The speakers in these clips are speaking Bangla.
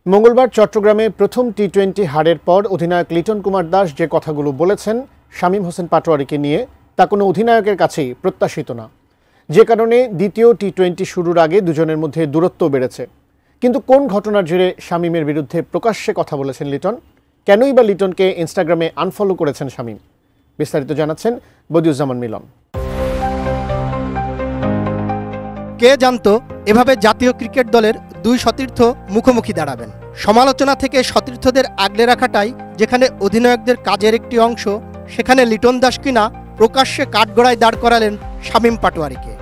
মঙ্গলবার চট্টগ্রামে প্রথম টি-20 হারের পর অধিনায়ক লিটন কুমার দাস যে কথাগুলো বলেছেন শামীম হোসেন পাটোয়ারীকে নিয়ে তা কোনো অধিনায়কের কাছেই প্রত্যাশিত না, যে কারণে দ্বিতীয় টি-20 শুরুর আগে দুজনের মধ্যে দূরত্ব বেড়েছে। কিন্তু কোন ঘটনার জেরে শামীমের বিরুদ্ধে প্রকাশ্যে কথা বলেছেন লিটন? কেনই বা লিটনকে ইনস্টাগ্রামে আনফলো করেছেন শামীম? বিস্তারিত জানাচ্ছেন বদিউজ্জামান মিলন। কে জানতো এভাবে জাতীয় ক্রিকেট দলের দুই সতীর্থ মুখোমুখি দাঁড়াবেন। সমালোচনা থেকে সতীর্থদের আগলে রাখাটাই যেখানে অধিনায়কদের কাজের একটি অংশ, সেখানে লিটন দাস কিনা প্রকাশ্যে কাঠগড়ায় দাঁড় করালেন শামীম পাটোয়ারীকে।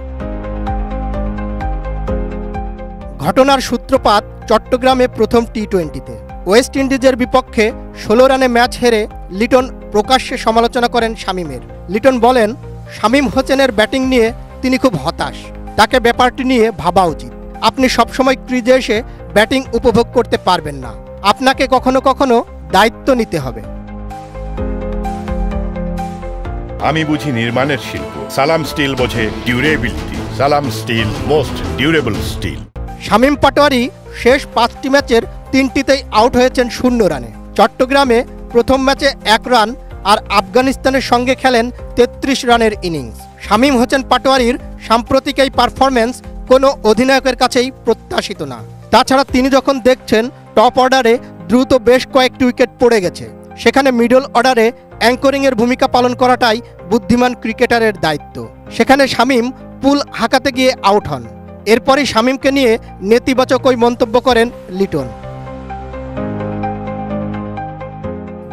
ঘটনার সূত্রপাত চট্টগ্রামে প্রথম টি-20-তে ওয়েস্ট ইন্ডিজের বিপক্ষে 16 রানে ম্যাচ হেরে লিটন প্রকাশ্যে সমালোচনা করেন শামীমের। লিটন বলেন, শামীম হোসেনের ব্যাটিং নিয়ে তিনি খুব হতাশ, তাকে ব্যাপারটি নিয়ে ভাবা উচিত। আপনি সবসময় ক্রিজে এসে ব্যাটিং উপভোগ করতে পারবেন না, আপনাকে কখনো কখনো দায়িত্ব নিতে হবে। আমি বুঝি নির্মাণের শিল্প, সালাম স্টিল বোঝে durability. Salam steel, most durable steel. Shamim Patwari শেষ 5টি ম্যাচের 3টিতেই আউট হয়েছেন 0 রানে। চট্টগ্রামে প্রথম ম্যাচে 1 রান আর আফগানিস্তানের সঙ্গে খেলেন 33 রানের ইনিংস। শামীম হোসেন পাটোয়ারীর সাম্প্রতিক এই পারফরম্যান্স কোনো অধিনায়কের কাছেই প্রত্যাশিত না। তাছাড়া তিনি যখন দেখছেন টপ অর্ডারে দ্রুত বেশ কয়েকটি উইকেট পড়ে গেছে, সেখানে মিডল অর্ডারে অ্যাঙ্করিংয়ের ভূমিকা পালন করাটাই বুদ্ধিমান ক্রিকেটারের দায়িত্ব। সেখানে শামীম পুল হাঁকাতে গিয়ে আউট হন। এরপরই শামীমকে নিয়ে নেতিবাচক ওই মন্তব্য করেন লিটন।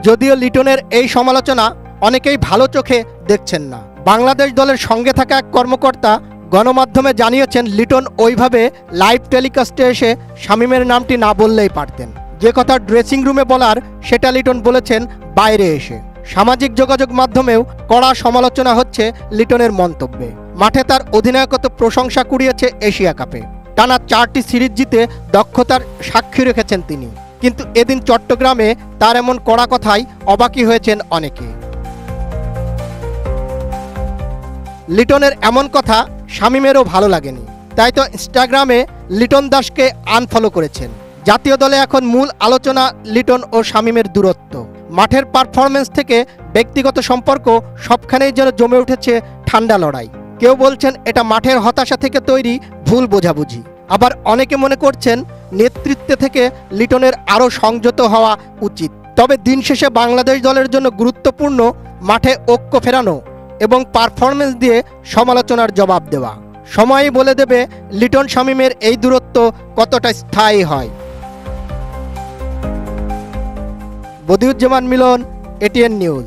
যদিও লিটনের এই সমালোচনা অনেকেই ভালো চোখে দেখছেন না। বাংলাদেশ দলের সঙ্গে থাকা এক কর্মকর্তা গণমাধ্যমে জানিয়েছেন, লিটন ওইভাবে লাইভ টেলিকাস্টে এসে শামীমের নামটি না বললেই পারতেন। যে কথা ড্রেসিং রুমে বলার সেটা লিটন বলেছেন বাইরে এসে। সামাজিক যোগাযোগ মাধ্যমেও কড়া সমালোচনা হচ্ছে লিটনের মন্তব্যে। মাঠে তার অধিনায়কত্ব প্রশংসা কুড়িয়েছে এশিয়া কাপে। টানা 4টি সিরিজ জিতে দক্ষতার সাক্ষী রেখেছেন তিনি। কিন্তু এদিন চট্টগ্রামে তার এমন কড়া কথায় অবাকই হয়েছেন অনেকে। লিটনের এমন কথা শামীমেরও ভালো লাগেনি, তাই তো ইনস্টাগ্রামে লিটন দাসকে আনফলো করেছেন। জাতীয় দলে এখন মূল আলোচনা লিটন ও শামীমের দূরত্ব। মাঠের পারফরমেন্স থেকে ব্যক্তিগত সম্পর্ক সবখানেই যেন জমে উঠেছে ঠান্ডা লড়াই। কেউ বলছেন এটা মাঠের হতাশা থেকে তৈরি ভুল বোঝাবুঝি, আবার অনেকে মনে করছেন নেতৃত্বে থেকে লিটনের আরও সংযত হওয়া উচিত। তবে দিন শেষে বাংলাদেশ দলের জন্য গুরুত্বপূর্ণ মাঠে ঐক্য ফেরানো এবং পারফরমেন্স দিয়ে সমালোচনার জবাব দেওয়া। সময়ই বলে দেবে লিটন শামীমের এই দূরত্ব কতটা স্থায়ী হয়। বদিউজ্জামান মিলন, এটিএন নিউজ।